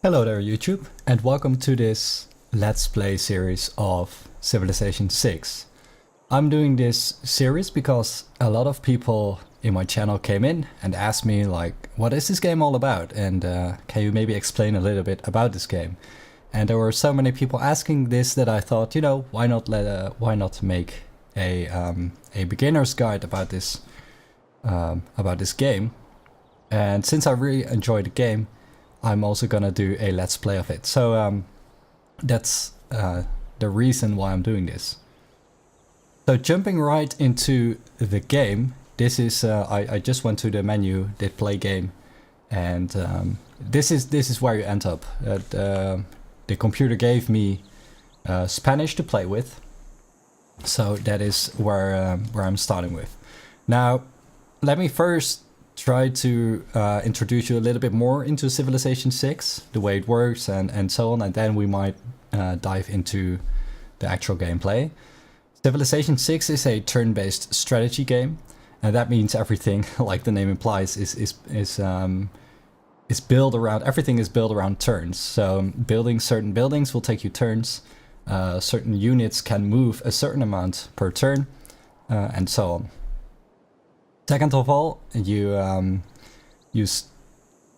Hello there YouTube, and welcome to this Let's Play series of Civilization 6. I'm doing this series because a lot of people in my channel came in and asked me like, what is this game all about? And can you maybe explain a little bit about this game? And there were so many people asking this that I thought, you know, why not make a beginner's guide about this game? And since I really enjoy the game, I'm also gonna do a let's play of it. So that's the reason why I'm doing this. So jumping right into the game, this is I just went to the menu, did play game, and this is where you end up. The computer gave me Spanish to play with, so that is where I'm starting with. Now, let me first try to introduce you a little bit more into Civilization 6, the way it works and so on, and then we might dive into the actual gameplay. Civilization 6 is a turn-based strategy game, and that means everything, like the name implies, is built around, everything is built around turns. So building certain buildings will take you turns, certain units can move a certain amount per turn, and so on. Second of all, you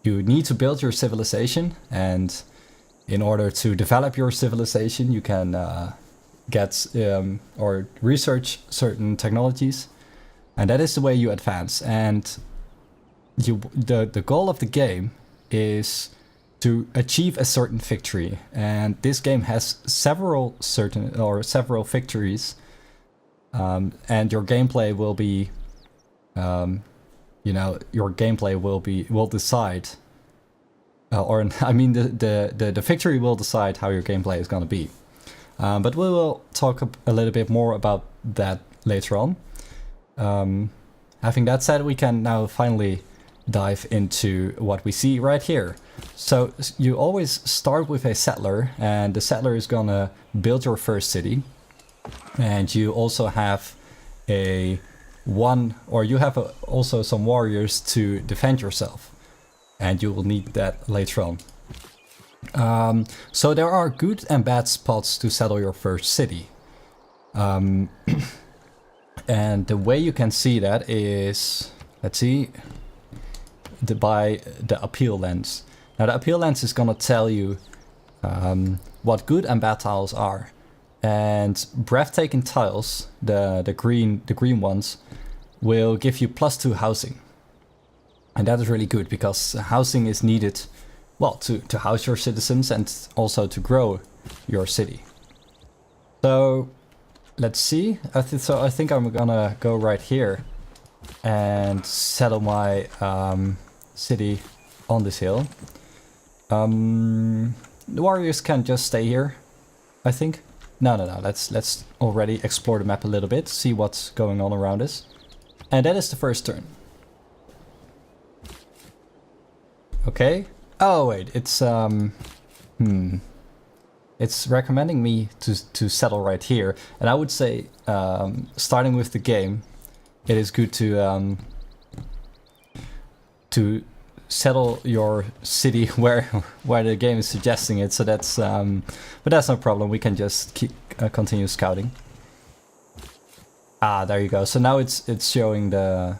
need to build your civilization, and in order to develop your civilization, you can get or research certain technologies, and that is the way you advance. And the goal of the game is to achieve a certain victory, and this game has several victories, and your gameplay will be. Your gameplay will decide, or I mean the victory will decide how your gameplay is going to be. But we will talk a little bit more about that later on. Having that said, we can now finally dive into what we see right here. So you always start with a settler, and the settler is gonna build your first city, and you also have also some warriors to defend yourself, and you will need that later on. So there are good and bad spots to settle your first city, and the way you can see that is, let's see, by the appeal lens. Now the appeal lens is gonna tell you what good and bad tiles are. And breathtaking tiles, the green ones, will give you +2 housing. And that is really good because housing is needed, well, to house your citizens and also to grow your city. So let's see. I think I'm gonna go right here and settle my city on this hill. The warriors can just stay here, I think. No. Let's already explore the map a little bit, see what's going on around us. And that is the first turn. Okay. Oh wait, it's it's recommending me to settle right here. And I would say, starting with the game, it is good to settle your city where the game is suggesting it. So that's but that's no problem. We can just continue scouting. Ah, there you go. So now it's showing the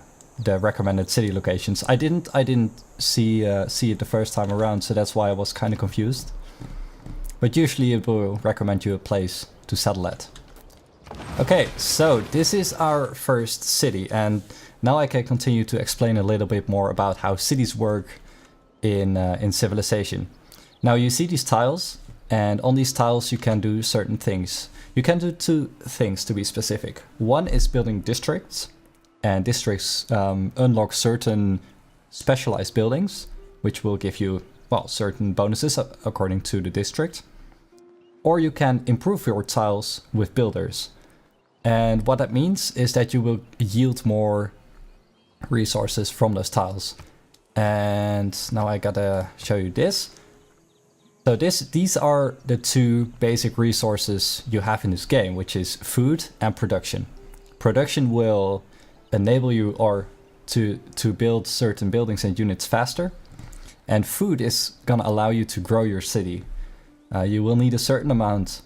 recommended city locations. I didn't see it the first time around, so that's why I was kind of confused. But usually it will recommend you a place to settle at. Okay, so this is our first city, and now I can continue to explain a little bit more about how cities work in Civilization. Now you see these tiles, and on these tiles you can do certain things. You can do 2 things to be specific. One is building districts, and districts unlock certain specialized buildings, which will give you, well, certain bonuses according to the district. Or you can improve your tiles with builders. And what that means is that you will yield more resources from those tiles. And now I gotta show you this. So these are the 2 basic resources you have in this game, which is food and production. Production will enable you to build certain buildings and units faster, And food is gonna allow you to grow your city. You will need a certain amount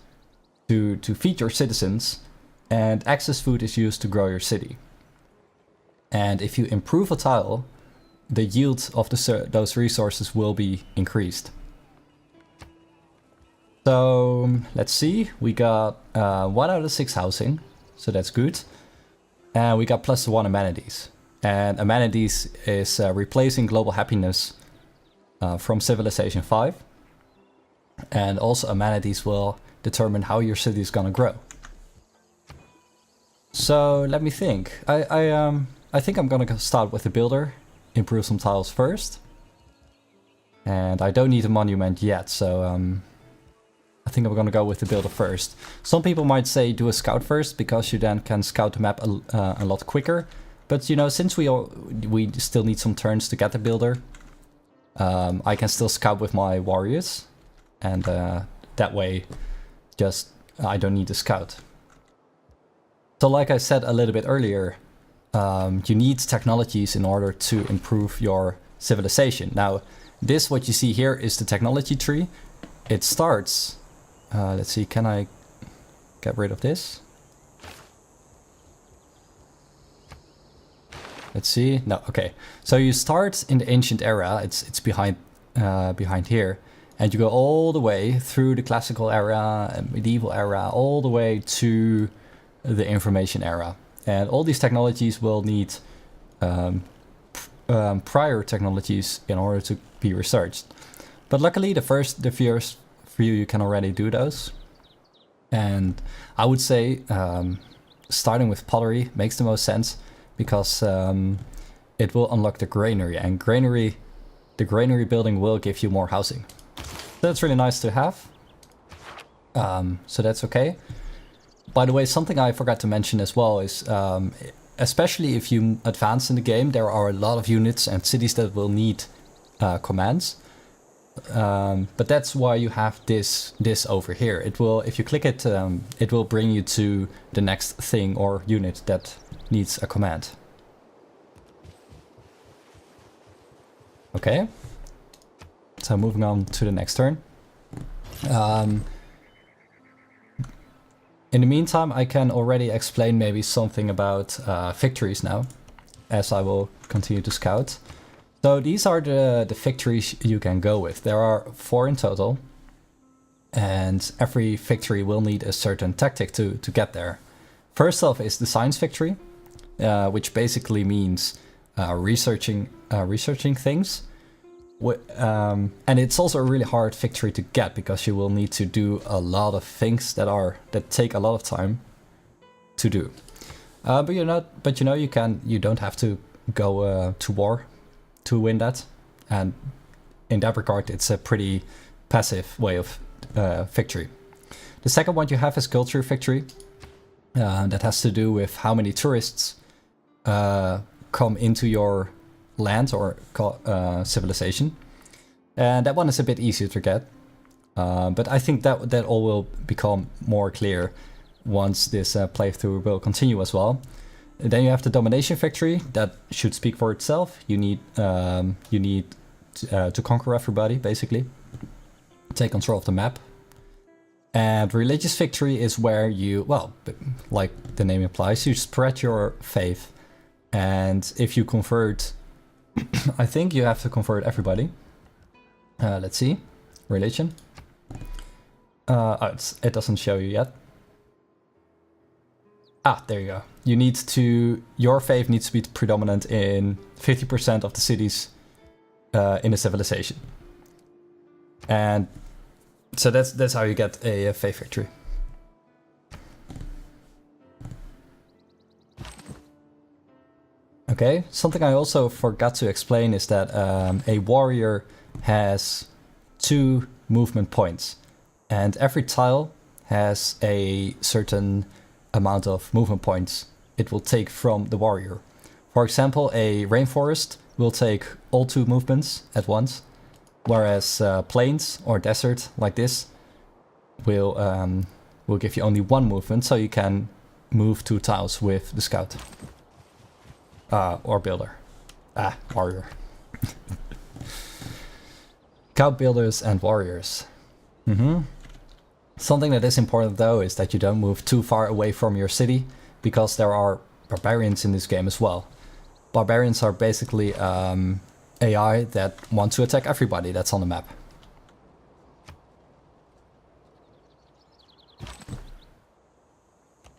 to feed your citizens, and excess food is used to grow your city. And if you improve a tile, the yield of those resources will be increased. So let's see, we got 1 out of 6 housing, so that's good. And we got +1 amenities. And amenities is replacing global happiness from Civilization 5. And also amenities will determine how your city is gonna grow. So let me think. I think I'm gonna start with the builder, improve some tiles first. And I don't need a monument yet, so I think I'm gonna go with the builder first. Some people might say do a scout first, because you then can scout the map a lot quicker. But you know, since we still need some turns to get the builder, I can still scout with my warriors, and that way, I don't need to scout. So like I said a little bit earlier, you need technologies in order to improve your civilization. Now, what you see here is the technology tree. It starts, let's see, can I get rid of this? Let's see, no, okay. So you start in the ancient era, it's behind here, and you go all the way through the classical era and medieval era, all the way to the information era. And all these technologies will need prior technologies in order to be researched. But luckily the first few you can already do those. And I would say starting with pottery makes the most sense, because it will unlock the granary, and the granary building will give you more housing. That's really nice to have. So that's okay. By the way, something I forgot to mention as well is, especially if you advance in the game, there are a lot of units and cities that will need commands. But that's why you have this over here. It will, if you click it, it will bring you to the next thing or unit that needs a command. Okay. So moving on to the next turn. In the meantime, I can already explain maybe something about victories now, as I will continue to scout. So these are the victories you can go with. There are 4 in total, and every victory will need a certain tactic to get there. First off is the science victory, which basically means researching things. And it's also a really hard victory to get, because you will need to do a lot of things that take a lot of time to do. But you don't have to go to war to win that, and in that regard, it's a pretty passive way of victory. The second one you have is culture victory. That has to do with how many tourists come into your land or civilization, and that one is a bit easier to get, but I think that all will become more clear once this playthrough will continue as well. And then you have the domination victory. That should speak for itself. You need to conquer everybody, basically, take control of the map. And religious victory is where you, well, like the name implies, you spread your faith, and if you convert I think you have to convert everybody. Let's see. Religion. It doesn't show you yet. Ah, there you go. Your faith needs to be predominant in 50% of the cities in a civilization. And so that's how you get a faith victory. Okay, something I also forgot to explain is that a warrior has 2 movement points, and every tile has a certain amount of movement points it will take from the warrior. For example, a rainforest will take all 2 movements at once, whereas plains or desert like this will give you only 1 movement, so you can move 2 tiles with the scout. Or builder. Warrior. Scout builders and warriors. Something that is important though is that you don't move too far away from your city, because there are barbarians in this game as well. Barbarians are basically AI that want to attack everybody that's on the map.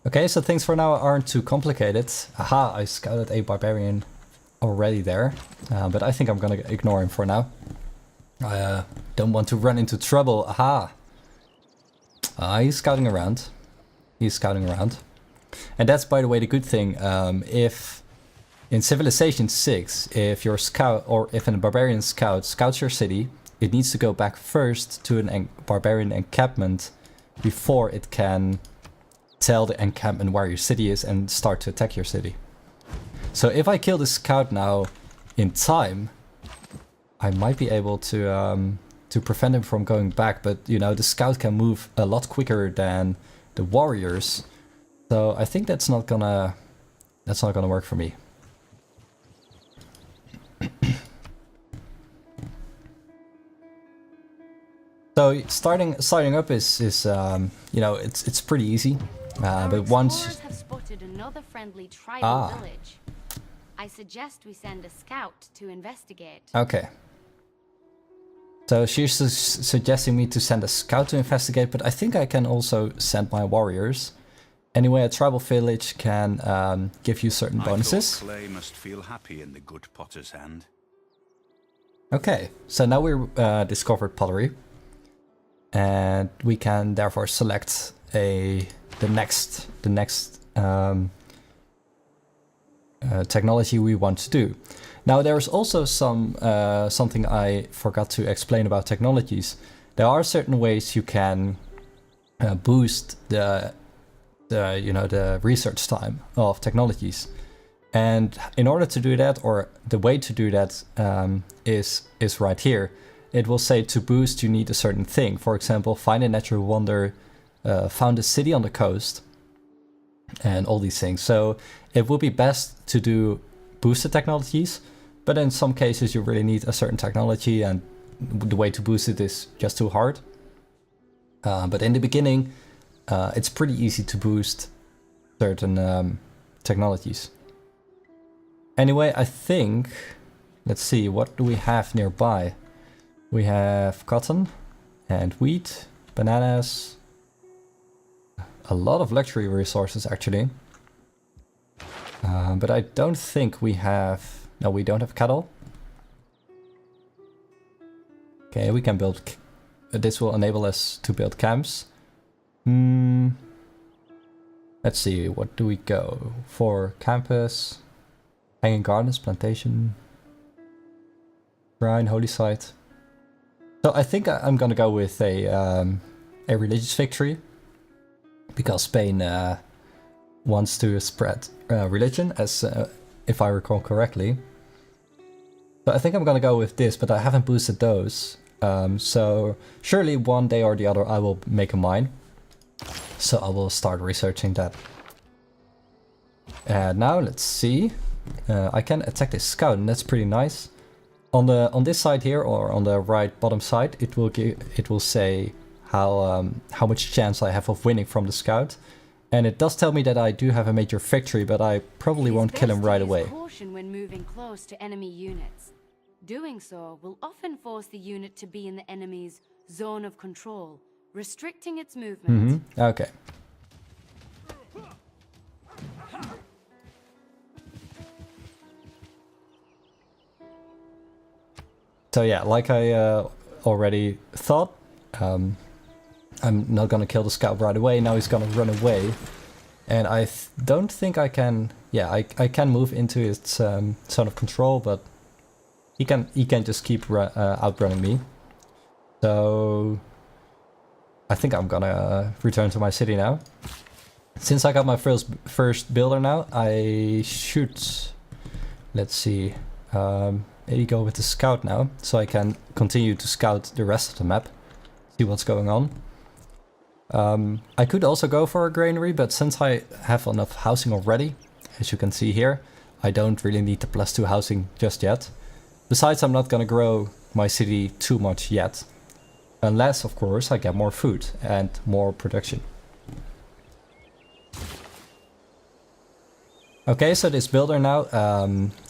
Okay, so things for now aren't too complicated. Aha, I scouted a barbarian already there, but I think I'm gonna ignore him for now. I don't want to run into trouble. Aha! He's scouting around. He's scouting around. And that's, by the way, the good thing. If in Civilization 6, if your scout or if a barbarian scout scouts your city, it needs to go back first to a barbarian encampment before it can tell the encampment where your city is and start to attack your city. So if I kill the scout now in time, I might be able to prevent him from going back, but you know, the scout can move a lot quicker than the warriors. So I think that's not gonna work for me. So starting up is you know, it's pretty easy. But once have spotted another friendly tribal village. I suggest we send a scout to investigate. Okay. So she's suggesting me to send a scout to investigate, but I think I can also send my warriors. Anyway, a tribal village can give you certain bonuses. I thought clay must feel happy in the good potter's hand. Okay, so now we discovered pottery, and we can therefore select the next technology we want to do. Now there's also something I forgot to explain about technologies. There are certain ways you can boost the research time of technologies, and in order to do that, or the way to do that, is right here. It will say to boost you need a certain thing. For example, find a natural wonder, found a city on the coast, and all these things. So it would be best to do boosted technologies, but in some cases you really need a certain technology, and the way to boost it is just too hard. But in the beginning, it's pretty easy to boost certain technologies. Anyway, I think, let's see, what do we have nearby? We have cotton and wheat, bananas, a lot of luxury resources actually. But I don't think we have... No, we don't have cattle. Okay, we can build... This will enable us to build camps. Let's see, what do we go for? Campus, hanging gardens, plantation, shrine, holy site. So I think I'm gonna go with a religious victory, because Spain wants to spread religion, as if I recall correctly. So I think I'm gonna go with this, but I haven't boosted those. So surely one day or the other I will make a mine. So I will start researching that. And now let's see. I can attack this scout, and that's pretty nice. On this side here, or on the right bottom side, it will say how much chance I have of winning from the scout. And it does tell me that I do have a major victory, but I probably won't kill him right away. Caution when moving close to enemy units. Doing so will often force the unit to be in the enemy's zone of control, restricting its movement. Okay. So yeah, like I already thought, I'm not gonna kill the scout right away. Now he's gonna run away, and I don't think I can. Yeah, I can move into his zone of control, but he can just keep outrunning me. So I think I'm gonna return to my city now. Since I got my first builder now, I should, let's see, maybe go with the scout now, so I can continue to scout the rest of the map, see what's going on. I could also go for a granary, but since I have enough housing already, as you can see here, I don't really need the +2 housing just yet. Besides, I'm not gonna grow my city too much yet. Unless, of course, I get more food and more production. Okay, so this builder now,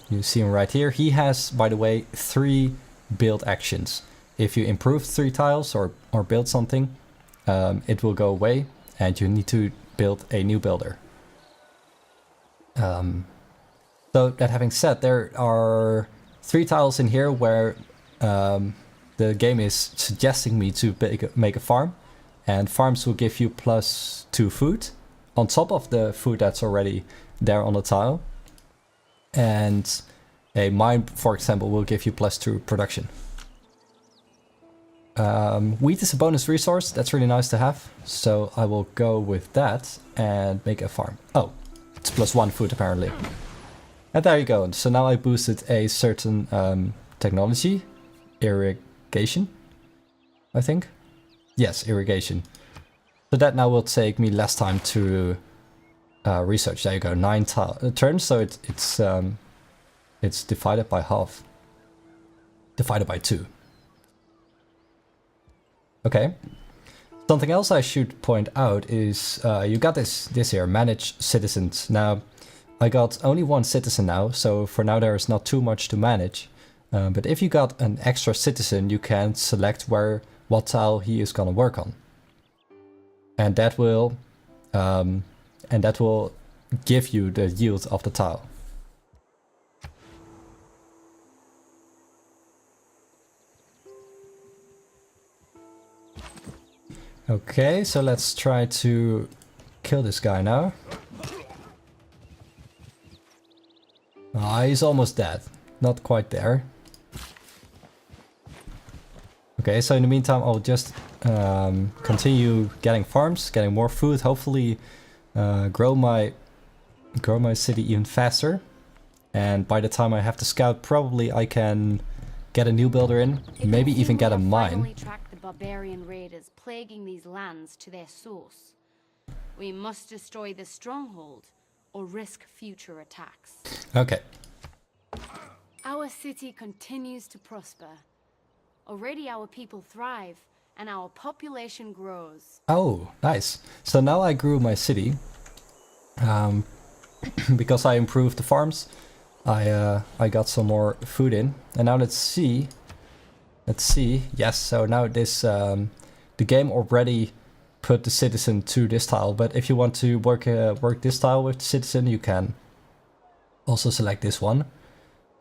you see him right here. He has, by the way, 3 build actions. If you improve 3 tiles or build something, it will go away and you need to build a new builder. So that having said, there are 3 tiles in here where the game is suggesting me to make a farm, and farms will give you +2 food on top of the food that's already there on the tile. And a mine, for example, will give you +2 production. Wheat is a bonus resource, that's really nice to have, so I will go with that and make a farm. Oh, it's +1 food apparently. And there you go, so now I boosted a certain technology, irrigation, I think. Yes, irrigation. So that now will take me less time to research. There you go, 9 turns, so it's divided by half. Divided by 2. Okay. Something else I should point out is you got this here, manage citizens. Now, I got only 1 citizen now, so for now there is not too much to manage. But if you got an extra citizen, you can select what tile he is gonna work on, and that will give you the yield of the tile. Okay, so let's try to kill this guy now. Ah, he's almost dead. Not quite there. Okay, so in the meantime, I'll just continue getting farms, getting more food, hopefully grow my city even faster. And by the time I have the scout, probably I can get a new builder in, maybe even get a mine. Track the barbarian raiders plaguing these lands to their source. We must destroy the stronghold or risk future attacks. Okay. Our city continues to prosper. Already our people thrive and our population grows. Oh, nice. So now I grew my city. Because I improved the farms, I got some more food in. And now let's see. Yes, so now this the game already put the citizen to this tile, but if you want to work this tile with citizen, you can also select this one.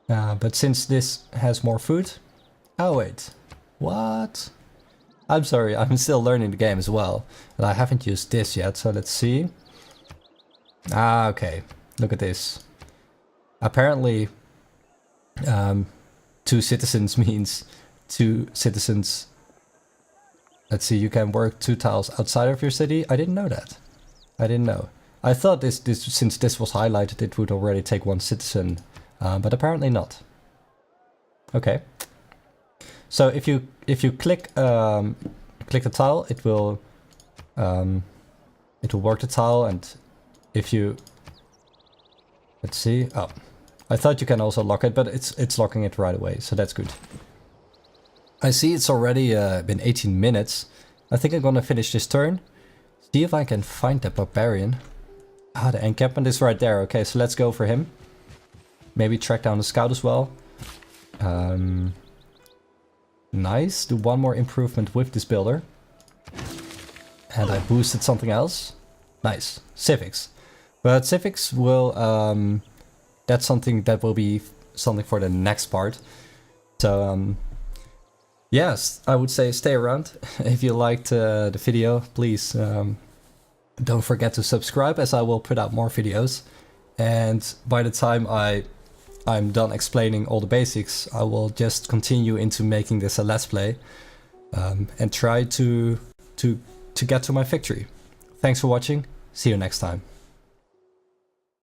But since this has more food... Oh wait, what? I'm sorry, I'm still learning the game as well, and I haven't used this yet, so let's see. Ah, okay, look at this. Apparently 2 citizens means 2 citizens. Let's see, you can work 2 tiles outside of your city. I didn't know that. I didn't know. I thought this since this was highlighted, it would already take 1 citizen, but apparently not. Okay. So if you click the tile, it will work the tile, and if you, let's see. Oh, I thought you can also lock it, but it's locking it right away, so that's good. I see it's already been 18 minutes. I think I'm gonna finish this turn. See if I can find the barbarian. Ah, the encampment is right there. Okay, so let's go for him. Maybe track down the scout as well. Nice. Do 1 more improvement with this builder. And I boosted something else. Nice. Civics. But civics will... that's something that will be something for the next part. So, yes, I would say stay around. If you liked the video, please don't forget to subscribe, as I will put out more videos. And by the time I'm done explaining all the basics, I will just continue into making this a let's play and try to get to my victory. Thanks for watching. See you next time.